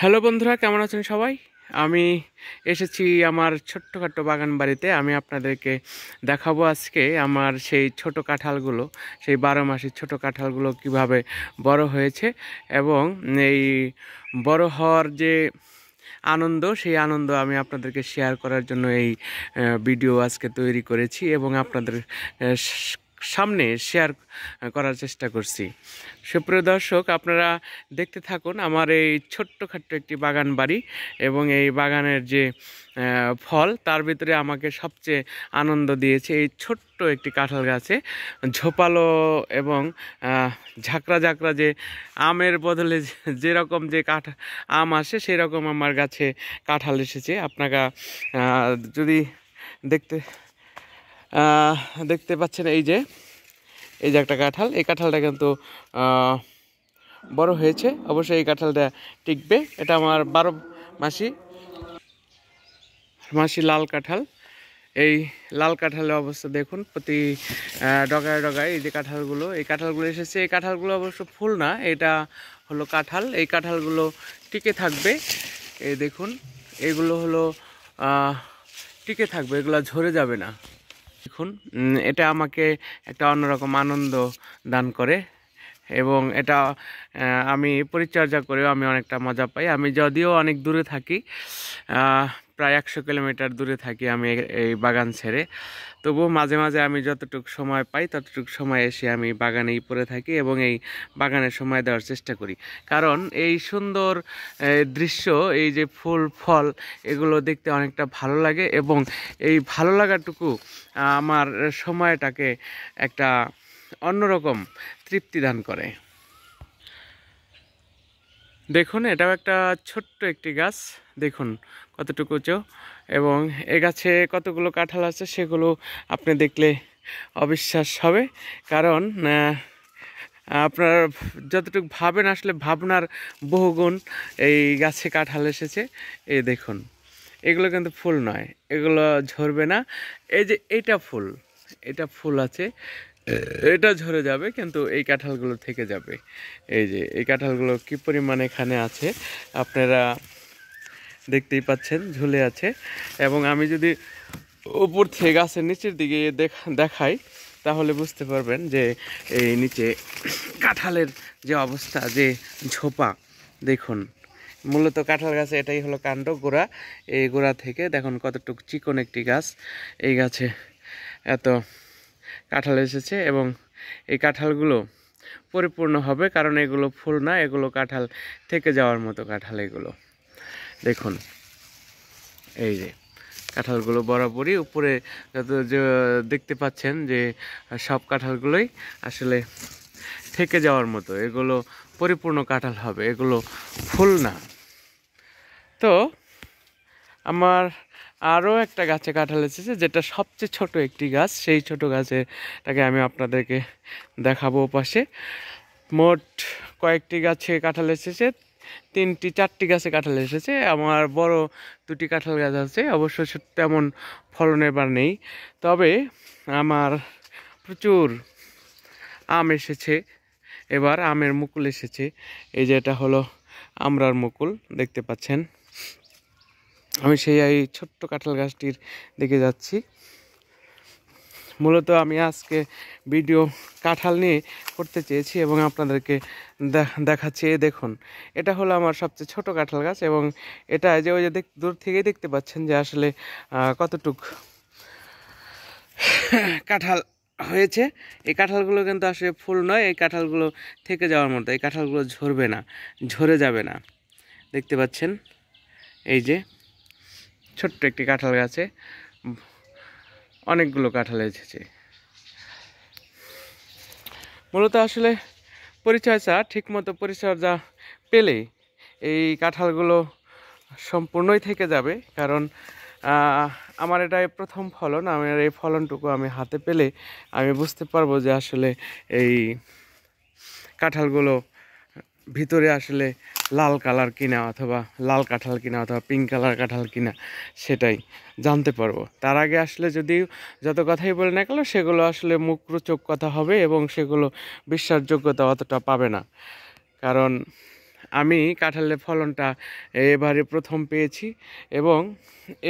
Hello বন্ধুরা, কেমন আছেন সবাই? আমি এসেছি আমার ছোট্টখাট্টো বাগান বাড়িতে। আমি আপনাদেরকে দেখাবো আজকে আমার সেই ছোট কাঁঠালগুলো, সেই 12 মাসের ছোট কাঁঠালগুলো কিভাবে বড় হয়েছে এবং এই বড় হওয়ার যে আনন্দ, সেই আনন্দ আমি আপনাদেরকে শেয়ার করার জন্য এই ভিডিও আজকে তৈরি করেছি এবং আপনাদের সামনে শেয়ার করার চেষ্টা করছি। সুপ্রিয় দর্শক, আপনারা দেখতে থাকুন আমার এই ছোট্টখাট্ট একটি বাগান বাড়ি এবং এই বাগানের যে ফল, তার ভিতরে আমাকে সবচেয়ে আনন্দ দিয়েছে এই ছোট্ট একটি কাঁঠাল গাছে ঝোপালো এবং ঝাঁকড়া ঝাঁকড়া যে আমের বদলে যেরকম যে আম আসে, সেরকম আমার গাছে কাঁঠাল এসেছে। আপনারা যদি দেখতে দেখতে পাচ্ছেন, এই যে একটা কাঁঠাল, এই কাঁঠালটা কিন্তু বড় হয়েছে। অবশ্যই এই কাঁঠালটা টিকবে। এটা আমার 12 মাসি লাল কাঁঠাল। এই লাল কাঁঠালের অবস্থা দেখুন, প্রতি ডগায় ডগায় এই যে কাঁঠালগুলো, এই কাঁঠালগুলো এসেছে। এই কাঁঠালগুলো অবশ্য ফুল না, এটা হলো কাঁঠাল। এই কাঁঠালগুলো টিকে থাকবে। এই দেখুন, এগুলো হলো টিকে থাকবে, এগুলো ঝরে যাবে না। দেখুন, এটা আমাকে একটা অন্যরকম আনন্দ দান করে এবং এটা আমি পরিচর্যা করেও আমি অনেকটা মজা পাই। আমি যদিও অনেক দূরে থাকি, প্রায় 100 কিলোমিটার দূরে থাকি আমি এই বাগান ছেড়ে, তবুও মাঝে মাঝে আমি যতটুকু সময় পাই ততটুকু সময় এসে আমি বাগানেই পড়ে থাকি এবং এই বাগানে সময় দেওয়ার চেষ্টা করি। কারণ এই সুন্দর দৃশ্য, এই যে ফুল ফল, এগুলো দেখতে অনেকটা ভালো লাগে এবং এই ভালো লাগাটুকু আমার সময়টাকে একটা অন্যরকম তৃপ্তি দান করে। দেখুন, এটাও একটা ছোট্ট একটি গাছ, দেখুন কতটুকু উঁচু এবং এ গাছে কতগুলো কাঁঠাল আছে সেগুলো আপনি দেখলে অবিশ্বাস হবে। কারণ আপনার যতটুকু ভাবেন, আসলে ভাবনার বহুগুণ এই গাছে কাঁঠাল এসেছে। এই দেখুন, এগুলো কিন্তু ফুল নয়, এগুলো ঝরবে না। এই যে এটা ফুল আছে, এটা ঝরে যাবে, কিন্তু এই কাঁঠালগুলো থেকে যাবে। এই যে এই কাঁঠালগুলো কি পরিমাণে এখানে আছে আপনারা দেখতেই পাচ্ছেন, ঝুলে আছে। এবং আমি যদি উপর থেকে গাছের নিচের দিকে দেখাই তাহলে বুঝতে পারবেন যে এই নিচে কাঁঠালের যে অবস্থা, যে ঝোপা দেখুন। মূলত কাঁঠাল গাছে এটাই হলো কাণ্ড, গোড়া। এই গোড়া থেকে দেখুন কতটুকু চিকন একটি গাছ, এই গাছে এত কাঁঠাল এসেছে এবং এই কাঁঠালগুলো পরিপূর্ণ হবে, কারণ এগুলো ফুল না, এগুলো কাঁঠাল থেকে যাওয়ার মতো কাঁঠাল। এগুলো দেখুন, এই যে কাঁঠালগুলো বরাবরই উপরে যত যে দেখতে পাচ্ছেন যে সব কাঁঠালগুলোই আসলে থেকে যাওয়ার মতো, এগুলো পরিপূর্ণ কাঁঠাল হবে, এগুলো ফুল না। তো আমার আরও একটা গাছে কাঁঠাল এসেছে, যেটা সবচেয়ে ছোট একটি গাছ। সেই ছোট গাছেটাকে আমি আপনাদেরকে দেখাবো। পাশে মোট কয়েকটি গাছে কাঁঠাল এসেছে, 3-4টি গাছে কাঁঠাল এসেছে। আমার বড় 2টি কাঁঠাল গাছ আছে, অবশ্য তেমন ফলন এবার নেই, তবে আমার প্রচুর আম এসেছে। এবার আমের মুকুল এসেছে। এই যে এটা হলো আমড়ার মুকুল, দেখতে পাচ্ছেন। আমি সেই এই ছোট্ট কাঁঠাল গাছটির দিকে যাচ্ছি। মূলত আমি আজকে ভিডিও কাঁঠাল নিয়ে করতে চেয়েছি এবং আপনাদেরকে দেখাচ্ছি। দেখুন, এটা হলো আমার সবচেয়ে ছোট কাঁঠাল গাছ এবং এটা যে ওই যে দূর থেকেই দেখতে পাচ্ছেন যে আসলে কতটুক কাঁঠাল হয়েছে। এই কাঁঠালগুলো কিন্তু আসলে ফুল নয়, এই কাঁঠালগুলো থেকে যাওয়ার মতো। এই কাঁঠালগুলো ঝরবে না, ঝরে যাবে না। দেখতে পাচ্ছেন, এই যে ছোট্ট একটি কাঁঠাল গাছে অনেকগুলো কাঁঠাল এসেছে। মূলত আসলে ঠিকমতো পরিচর্যা পেলে এই কাঁঠালগুলো সম্পূর্ণই থেকে যাবে। কারণ আমার এটাই প্রথম ফলন, আমার এই ফলনটুকু আমি হাতে পেলে আমি বুঝতে পারবো যে আসলে এই কাঁঠালগুলো ভিতরে আসলে লাল কালার কিনা অথবা লাল কাঁঠাল কিনা অথবা পিঙ্ক কালার কাঁঠাল কিনা, সেটাই জানতে পারবো। তার আগে আসলে যদি যত কথাই বলে না কেন, সেগুলো আসলে মুখরোচক কথা হবে এবং সেগুলো বিশ্বাসযোগ্যতা অতটা পাবে না। কারণ আমি কাঁঠালের ফলনটা এবারে প্রথম পেয়েছি এবং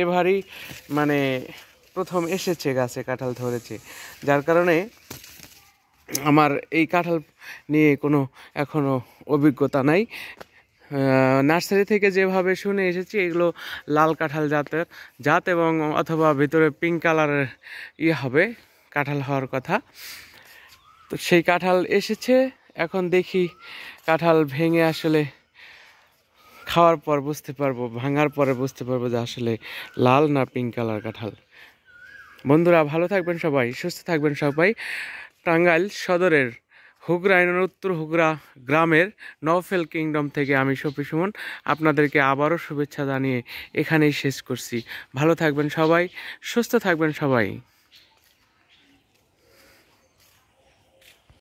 এবারই মানে প্রথম এসেছে, গাছে কাঁঠাল ধরেছে, যার কারণে আমার এই কাঁঠাল নিয়ে কোনো এখনও অভিজ্ঞতা নাই। নার্সারি থেকে যেভাবে শুনে এসেছি এগুলো লাল কাঁঠাল জাত এবং অথবা ভিতরে পিঙ্ক কালারের হবে কাঁঠাল হওয়ার কথা। তো সেই কাঁঠাল এসেছে, এখন দেখি কাঁঠাল ভেঙে আসলে খাওয়ার পর বুঝতে পারবো, ভাঙার পরে বুঝতে পারবো যে আসলে লাল না পিঙ্ক কালার কাঁঠাল। বন্ধুরা ভালো থাকবেন সবাই, সুস্থ থাকবেন সবাই। টাঙ্গাইল সদরের হুগরা ইউনিয়নের উত্তর হুগরা গ্রামের নওফেল কিংডম থেকে আমি শফি সুমন আপনাদেরকে আবারও শুভেচ্ছা জানিয়ে এখানেই শেষ করছি। ভালো থাকবেন সবাই, সুস্থ থাকবেন সবাই।